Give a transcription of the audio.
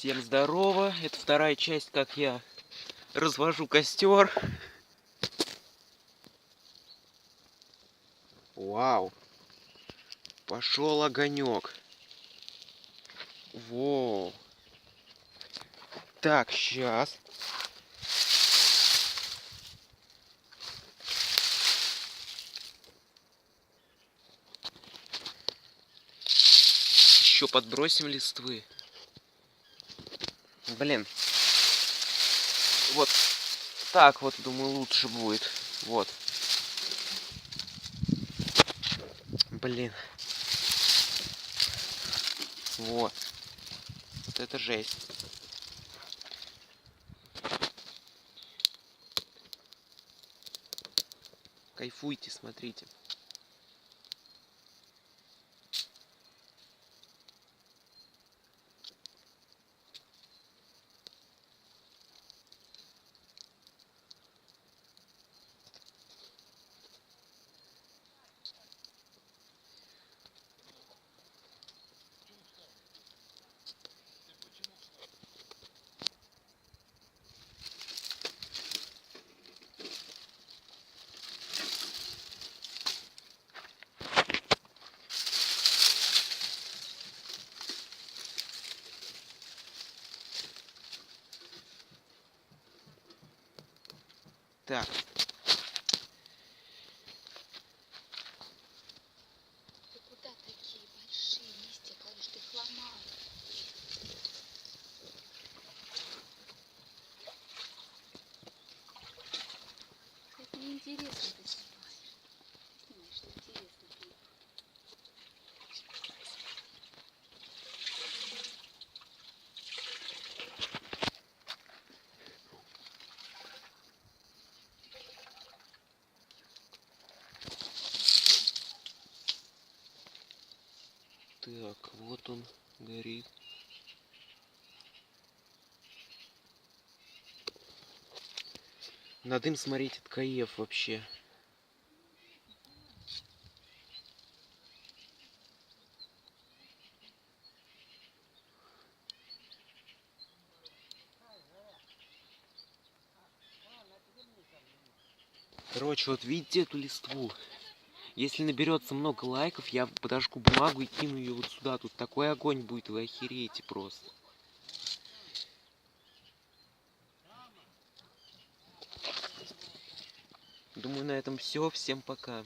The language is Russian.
Всем здорово, это вторая часть, как я развожу костер. Вау, пошел огонек. Воу. Так, сейчас. Еще подбросим листвы. Блин. Вот так вот, думаю, лучше будет. Вот. Блин. Вот. Вот это жесть. Кайфуйте, смотрите. Так. Ты куда такие большие листья кладешь? Ты их ломал. Это неинтересно ты снимаешь. Ты снимаешь неинтересно. Так, вот он горит. На дым смотреть от каев вообще. Короче, вот видите эту листву? Если наберется много лайков, я подожгу бумагу и кину ее вот сюда. Тут такой огонь будет, вы охереете просто. Думаю, на этом все. Всем пока.